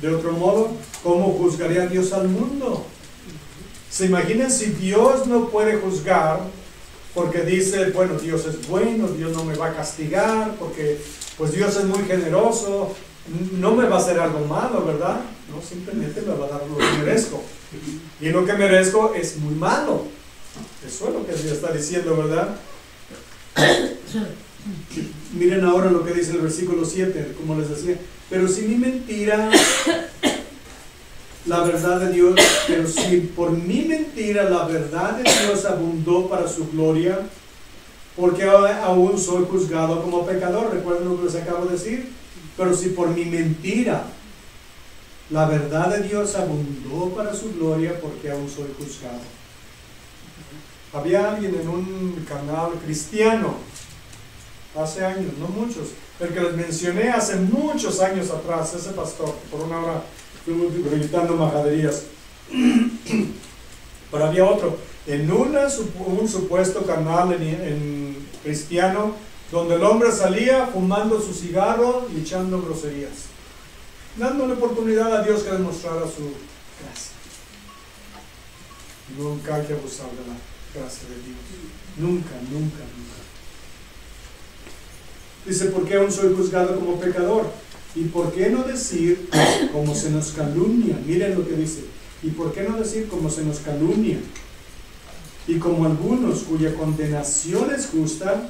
De otro modo, ¿cómo juzgaría Dios al mundo? ¿Se imaginan si Dios no puede juzgar porque dice, bueno, Dios es bueno, Dios no me va a castigar, porque pues Dios es muy generoso, no me va a hacer algo malo, ¿verdad? No, simplemente me va a dar lo que merezco. Y lo que merezco es muy malo. Eso es lo que Dios está diciendo, ¿verdad? Miren ahora lo que dice el versículo 7, como les decía. Pero si mi mentira, la verdad de Dios, pero si por mi mentira la verdad de Dios abundó para su gloria, porque aún soy juzgado como pecador. ¿Recuerden lo que les acabo de decir? Pero si por mi mentira la verdad de Dios abundó para su gloria, porque aún soy juzgado. Había alguien en un canal cristiano hace años, no muchos, el que les mencioné hace muchos años atrás, ese pastor, por una hora estuvo gritando majaderías. Pero había otro, en un supuesto canal en cristiano, donde el hombre salía fumando su cigarro y echando groserías, dándole oportunidad a Dios que demostrara su gracia. Nunca hay que abusar de la gracia de Dios. Nunca, nunca, nunca. Dice, ¿por qué aún soy juzgado como pecador? ¿Y por qué no decir como se nos calumnia? Miren lo que dice. ¿Y por qué no decir como se nos calumnia? Y como algunos cuya condenación es justa,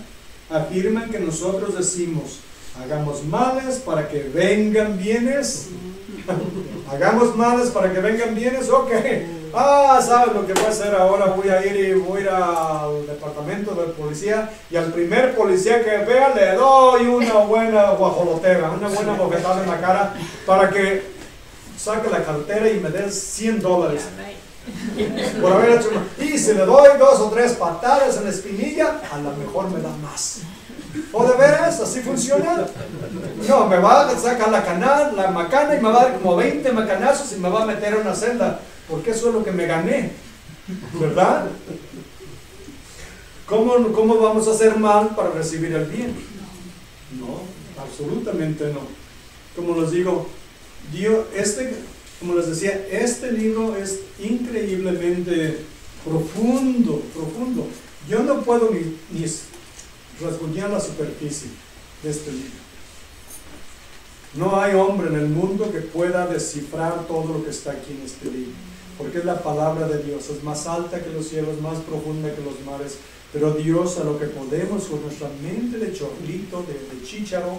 afirman que nosotros decimos, hagamos males para que vengan bienes. Hagamos males para que vengan bienes, ok. ¿Sabes lo que voy a hacer ahora? Voy a ir al departamento de policía, y al primer policía que vea le doy una buena guajolotera, una buena bofetada en la cara, para que saque la cartera y me dé $100 por haber hecho una. Y si le doy 2 o 3 patadas en la espinilla, a lo mejor me da más. ¿O de veras? ¿Así funciona? No, me va a sacar la macana y me va a dar como 20 macanazos y me va a meter en una celda, porque eso es lo que me gané, ¿verdad? ¿Cómo vamos a hacer mal para recibir el bien? No, absolutamente no. Como les digo, Dios, como les decía, este libro es increíblemente profundo. Yo no puedo ni rasguñar la superficie de este libro. No hay hombre en el mundo que pueda descifrar todo lo que está aquí en este libro, porque es la palabra de Dios, es más alta que los cielos, más profunda que los mares, pero Dios, a lo que podemos con nuestra mente de chorlito, de chícharo,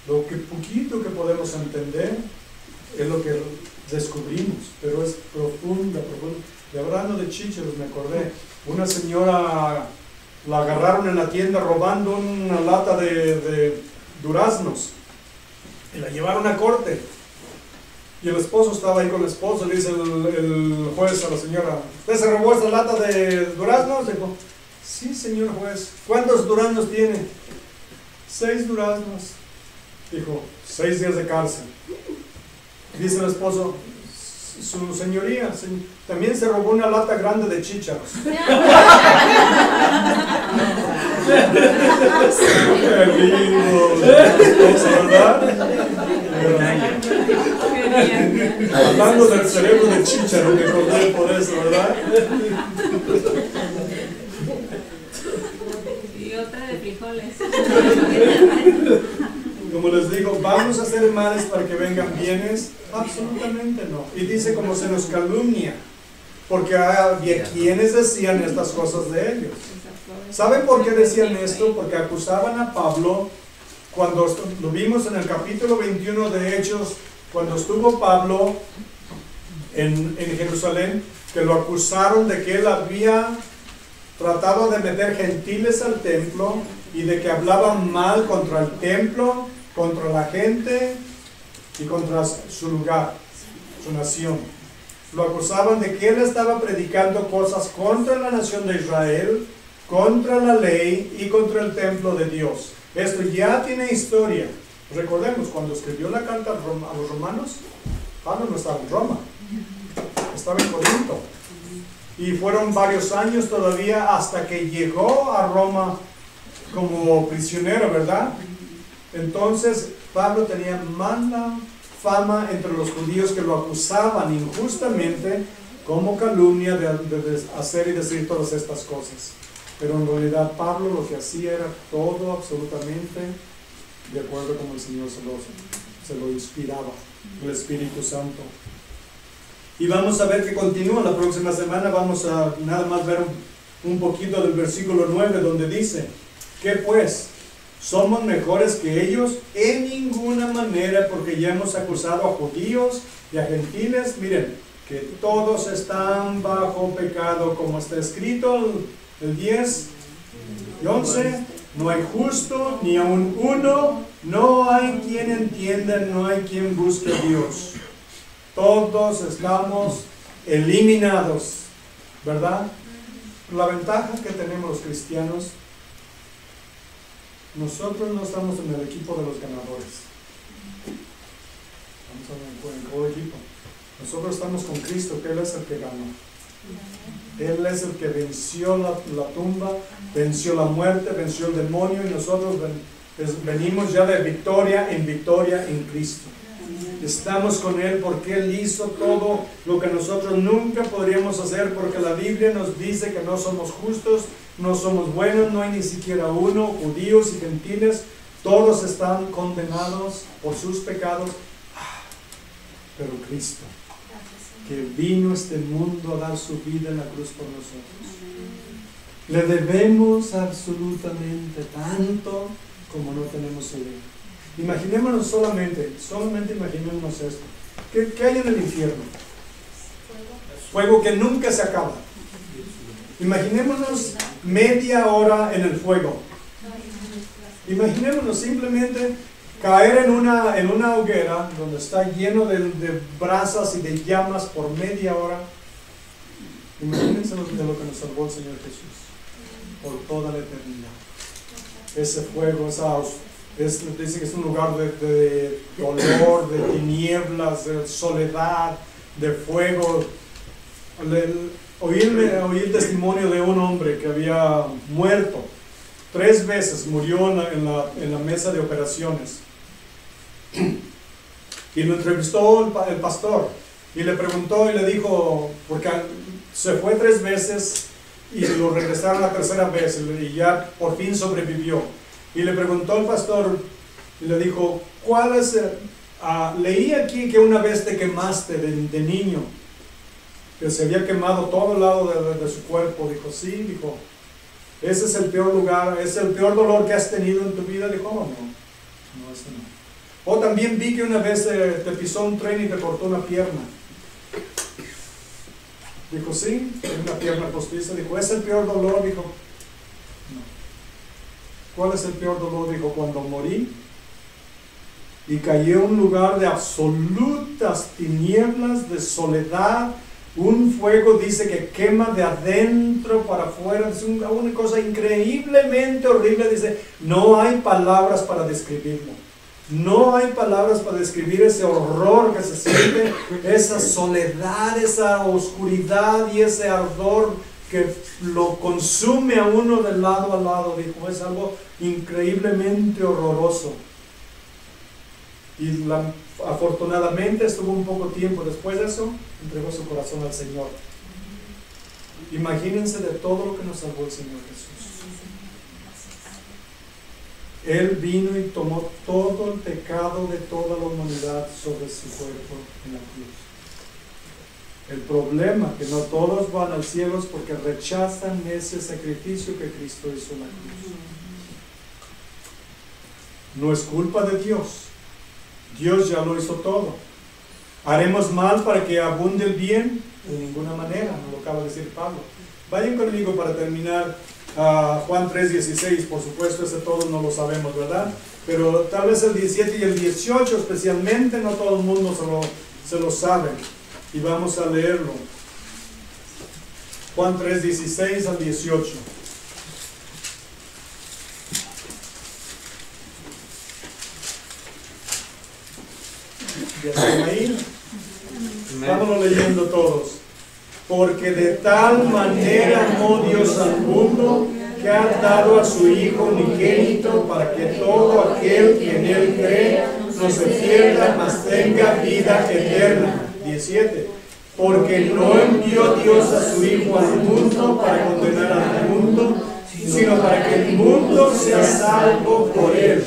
lo que poquito que podemos entender es lo que descubrimos, pero es profunda. Y hablando de chícharos, me acordé, una señora la agarraron en la tienda robando una lata de duraznos y la llevaron a corte. Y el esposo estaba ahí con el esposo, le dice el juez a la señora, ¿usted se robó esta lata de duraznos? Dijo, sí, señor juez. ¿Cuántos duraznos tiene? 6 duraznos. Dijo, 6 días de cárcel. Dice el esposo, su señoría, también se robó una lata grande de chícharos. Qué lindo, ¿verdad? Hablando del cerebro de chícharo, me acordé por eso, ¿verdad? Y otra de frijoles. Como les digo, ¿vamos a hacer males para que vengan bienes? Absolutamente no. Y dice como se nos calumnia, porque había quienes decían estas cosas de ellos. ¿Saben por qué decían esto? Porque acusaban a Pablo, cuando lo vimos en el capítulo 21 de Hechos, cuando estuvo Pablo en Jerusalén, que lo acusaron de que él había tratado de meter gentiles al templo y de que hablaba mal contra el templo, contra la gente y contra su lugar, su nación. Lo acusaban de que él estaba predicando cosas contra la nación de Israel, contra la ley y contra el templo de Dios. Esto ya tiene historia. Recordemos, cuando escribió la carta a los romanos, Pablo no estaba en Roma, estaba en Corinto. Y fueron varios años todavía hasta que llegó a Roma como prisionero, ¿verdad? Entonces, Pablo tenía mala fama entre los judíos que lo acusaban injustamente como calumnia de hacer y decir todas estas cosas. Pero en realidad Pablo lo que hacía era todo absolutamente de acuerdo como el Señor se lo inspiraba, el Espíritu Santo. Y vamos a ver que continúa la próxima semana. Vamos a nada más ver un poquito del versículo 9 donde dice, ¿qué pues? ¿Somos mejores que ellos? En ninguna manera, porque ya hemos acusado a judíos y a gentiles. Miren, que todos están bajo pecado, como está escrito el 10 y 11. No hay justo, ni aun uno, no hay quien entienda, no hay quien busque a Dios. Todos estamos eliminados, ¿verdad? La ventaja que tenemos los cristianos, nosotros no estamos en el equipo de los ganadores. Estamos en el equipo. Nosotros estamos con Cristo, que Él es el que ganó. Él es el que venció la tumba, venció la muerte, venció el demonio, y nosotros venimos ya de victoria en Cristo. Estamos con Él porque Él hizo todo lo que nosotros nunca podríamos hacer, porque la Biblia nos dice que no somos justos, no somos buenos, no hay ni siquiera uno, judíos y gentiles, todos están condenados por sus pecados, pero Cristo, que vino a este mundo a dar su vida en la cruz por nosotros, le debemos absolutamente tanto como no tenemos idea. Imaginémonos solamente imaginémonos esto. ¿Qué hay en el infierno? Fuego que nunca se acaba. Imaginémonos media hora en el fuego. Imaginémonos simplemente caer en una hoguera donde está lleno de brasas y de llamas por media hora. Imagínense de lo que nos salvó el Señor Jesús por toda la eternidad. Ese fuego, dice que es un lugar de dolor, de tinieblas, de soledad, de fuego. Oí el testimonio de un hombre que había muerto 3 veces, murió en la mesa de operaciones. Y lo entrevistó el pastor y le preguntó y le dijo, porque se fue 3 veces y lo regresaron la 3ª vez y ya por fin sobrevivió. Y le preguntó al pastor y le dijo, ¿cuál es leí aquí que una vez te quemaste de niño, que se había quemado todo el lado de su cuerpo. Dijo, sí, dijo, ese es el peor lugar, es el peor dolor que has tenido en tu vida. Dijo, oh, no, ese no. O también vi que una vez te pisó un tren y te cortó una pierna. Dijo, sí, una pierna postiza. Dijo, ¿es el peor dolor? Dijo, no. ¿Cuál es el peor dolor? Dijo, cuando morí y cayó en un lugar de absolutas tinieblas, de soledad. Un fuego, dice, que quema de adentro para afuera. Es una cosa increíblemente horrible. Dice, no hay palabras para describirlo. No hay palabras para describir ese horror que se siente, esa soledad, esa oscuridad y ese ardor que lo consume a uno de lado a lado. Dijo, es algo increíblemente horroroso. Y afortunadamente estuvo un poco tiempo después de eso, entregó su corazón al Señor. Imagínense de todo lo que nos salvó el Señor Jesús. Él vino y tomó todo el pecado de toda la humanidad sobre su cuerpo en la cruz. El problema es que no todos van al cielo es porque rechazan ese sacrificio que Cristo hizo en la cruz. No es culpa de Dios. Dios ya lo hizo todo. ¿Haremos mal para que abunde el bien? De ninguna manera, nos lo acaba de decir Pablo. Vayan conmigo para terminar Juan 3:16, por supuesto, ese todos no lo sabemos, ¿verdad? Pero tal vez el 17 y el 18 especialmente, no todo el mundo se lo sabe. Y vamos a leerlo. Juan 3:16 al 18. ¿Ya están ahí? Vámonos leyendo todos. Porque de tal manera amó Dios al mundo, que ha dado a su Hijo unigénito, para que todo aquel que en Él cree no se pierda, mas tenga vida eterna. 17. Porque no envió Dios a su Hijo al mundo para condenar al mundo, sino para que el mundo sea salvo por Él.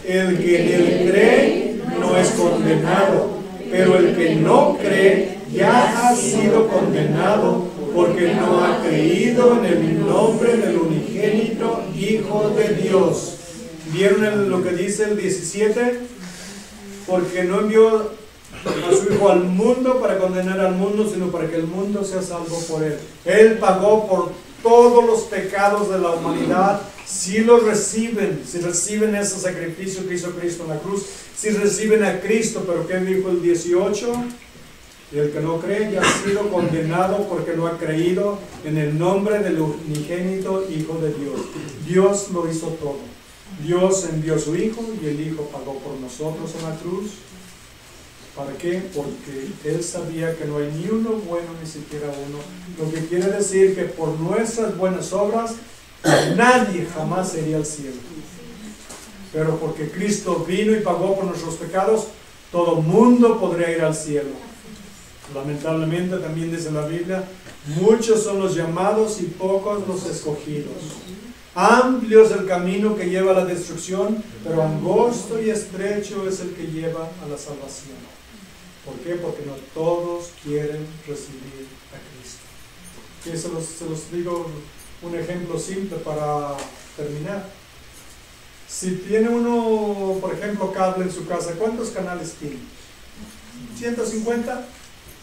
El que en Él cree no es condenado, pero el que no cree ya ha sido condenado, porque no ha creído en el nombre del unigénito Hijo de Dios. ¿Vieron lo que dice el 17? Porque no envió a su Hijo al mundo para condenar al mundo, sino para que el mundo sea salvo por Él. Él pagó por todos los pecados de la humanidad. Si lo reciben, si reciben ese sacrificio que hizo Cristo en la cruz, si reciben a Cristo. Pero ¿qué dijo el 18? Y el que no cree ya ha sido condenado porque no ha creído en el nombre del unigénito Hijo de Dios. Dios lo hizo todo. Dios envió a su Hijo y el Hijo pagó por nosotros en la cruz. ¿Para qué? Porque Él sabía que no hay ni uno bueno, ni siquiera uno. Lo que quiere decir que por nuestras buenas obras nadie jamás iría al cielo. Pero porque Cristo vino y pagó por nuestros pecados, todo mundo podría ir al cielo. Lamentablemente también dice la Biblia, muchos son los llamados y pocos los escogidos. Amplio es el camino que lleva a la destrucción, pero angosto y estrecho es el que lleva a la salvación. ¿Por qué? Porque no todos quieren recibir a Cristo. Y se los digo un ejemplo simple para terminar. Si tiene uno, por ejemplo, cable en su casa, ¿cuántos canales tiene? 150,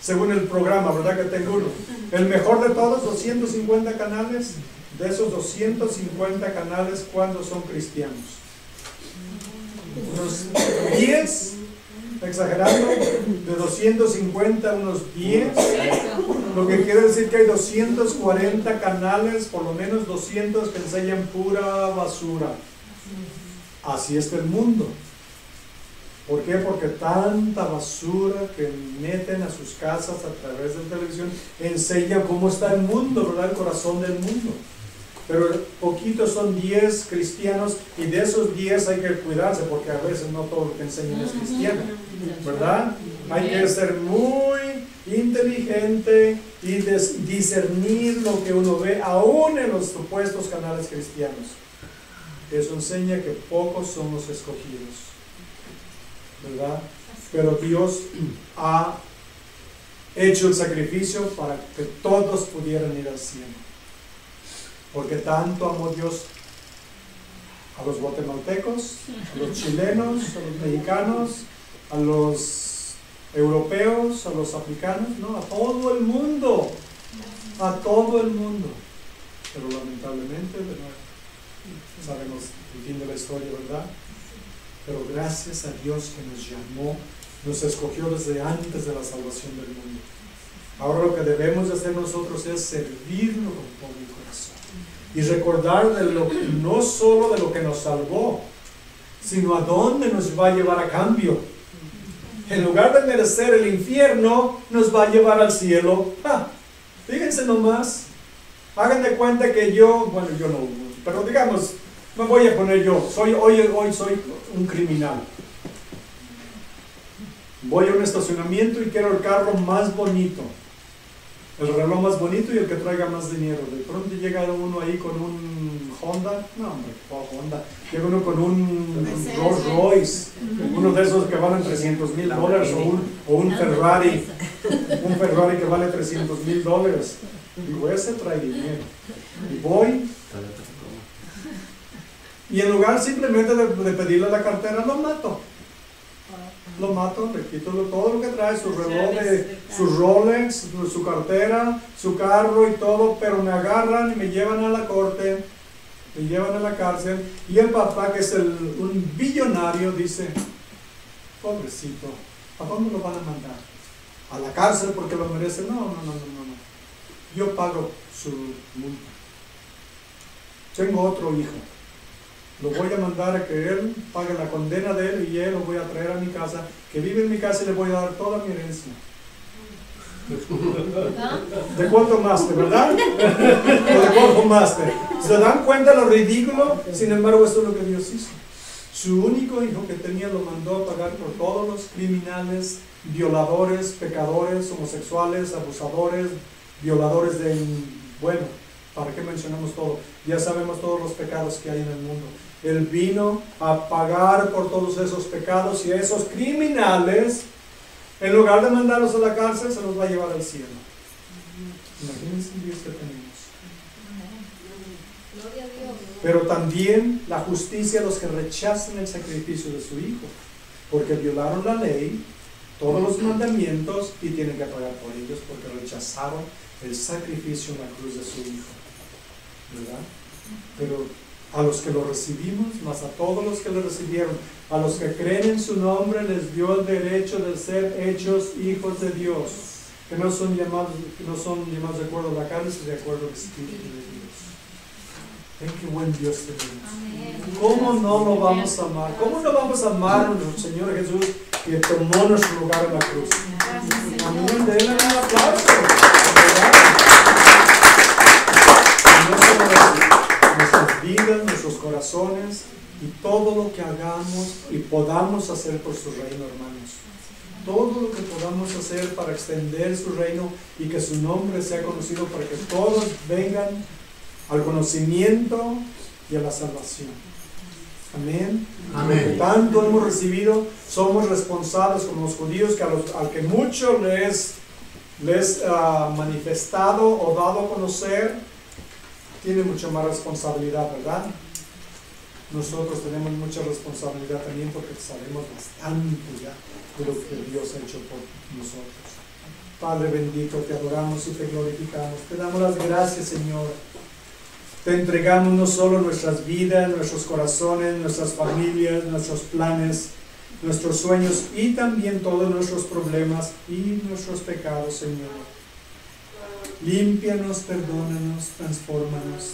según el programa, ¿verdad que tengo uno? El mejor de todos, 250 canales. De esos 250 canales, ¿cuántos son cristianos? Unos 10, exagerando, de 250, unos 10. Lo que quiere decir que hay 240 canales, por lo menos 200 que enseñan pura basura. Así está el mundo. ¿Por qué? Porque tanta basura que meten a sus casas a través de la televisión enseña cómo está el mundo, ¿verdad? El corazón del mundo. Pero poquitos son 10 cristianos, y de esos 10 hay que cuidarse, porque a veces no todo lo que enseñan es cristiano, ¿verdad? Hay que ser muy inteligente y discernir lo que uno ve, aún en los supuestos canales cristianos. Eso enseña que pocos son los escogidos, ¿verdad? Pero Dios ha hecho el sacrificio para que todos pudieran ir al cielo. Porque tanto amó Dios a los guatemaltecos, a los chilenos, a los mexicanos, a los europeos, a los africanos, no, a todo el mundo, a todo el mundo. Pero lamentablemente, sabemos el fin de la historia, ¿verdad? pero gracias a Dios que nos llamó, nos escogió desde antes de la salvación del mundo. Ahora lo que debemos de hacer nosotros es servirlo con todo el corazón y recordar de lo, no solo de lo que nos salvó, sino a dónde nos va a llevar a cambio. En lugar de merecer el infierno, nos va a llevar al cielo. Fíjense nomás, hagan de cuenta que yo, bueno, yo no, pero digamos, me voy a poner yo, hoy soy un criminal. Voy a un estacionamiento y quiero el carro más bonito, el reloj más bonito y el que traiga más dinero. De pronto llega uno ahí con un Honda, no hombre, Honda, llega uno con un Rolls Royce, uno de esos que valen $300,000 o un Ferrari que vale $300,000. Digo, ese trae dinero. Y voy, y en lugar simplemente de pedirle la cartera, lo mato, le quito todo lo que trae, su reloj, su Rolex, su cartera, su carro y todo, pero me agarran y me llevan a la corte, me llevan a la cárcel, y el papá, que es un billonario, dice, pobrecito, ¿a dónde lo van a mandar? ¿A la cárcel porque lo merece? No, yo pago su multa. Tengo otro hijo, lo voy a mandar a que él pague la condena de él y él lo voy a traer a mi casa, que vive en mi casa, y le voy a dar toda mi herencia. ¿De cuánto tomaste, verdad? ¿O de cuánto tomaste? ¿Se dan cuenta lo ridículo? Sin embargo, esto es lo que Dios hizo. Su único hijo que tenía lo mandó a pagar por todos los criminales, violadores, pecadores, homosexuales, abusadores, violadores de... Bueno, ¿para qué mencionamos todo? Ya sabemos todos los pecados que hay en el mundo. Él vino a pagar por todos esos pecados, y a esos criminales, en lugar de mandarlos a la cárcel, se los va a llevar al cielo. Imagínense el Dios que tenemos. Pero también la justicia a los que rechazan el sacrificio de su hijo, porque violaron la ley, todos los mandamientos, y tienen que pagar por ellos porque rechazaron el sacrificio en la cruz de su hijo, ¿verdad? Pero a los que lo recibimos, más a todos los que lo recibieron, a los que creen en su nombre, les dio el derecho de ser hechos hijos de Dios, que no son llamados de acuerdo a la carne, sino de acuerdo al Espíritu de Dios. ¡Qué buen Dios tenemos! ¿Cómo no lo vamos a amar? ¿Cómo no vamos a amar a nuestro Señor Jesús, que tomó nuestro lugar en la cruz? Amén, denle un aplauso, ¿verdad? Nuestras vidas, nuestros corazones y todo lo que hagamos y podamos hacer por su reino, hermanos. Todo lo que podamos hacer para extender su reino y que su nombre sea conocido, para que todos vengan al conocimiento y a la salvación. Amén. Amén. Porque tanto hemos recibido, somos responsables como los judíos, que al que mucho les manifestado o dado a conocer, tiene mucha más responsabilidad, ¿verdad? Nosotros tenemos mucha responsabilidad también, porque sabemos bastante ya de lo que Dios ha hecho por nosotros. Padre bendito, te adoramos y te glorificamos. Te damos las gracias, Señor. Te entregamos no solo nuestras vidas, nuestros corazones, nuestras familias, nuestros planes, nuestros sueños, y también todos nuestros problemas y nuestros pecados, Señor. Límpianos, perdónanos, transfórmanos.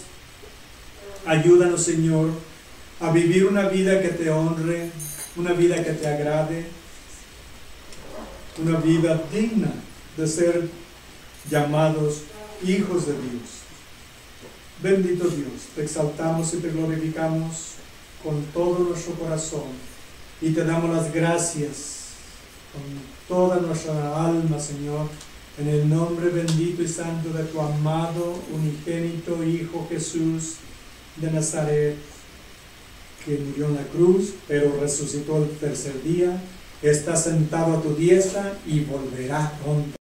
Ayúdanos, Señor, a vivir una vida que te honre, una vida que te agrade, una vida digna de ser llamados hijos de Dios. Bendito Dios, te exaltamos y te glorificamos con todo nuestro corazón, y te damos las gracias con toda nuestra alma, Señor, en el nombre bendito y santo de tu amado unigénito Hijo Jesús de Nazaret, que murió en la cruz, pero resucitó el tercer día, está sentado a tu diestra y volverá pronto.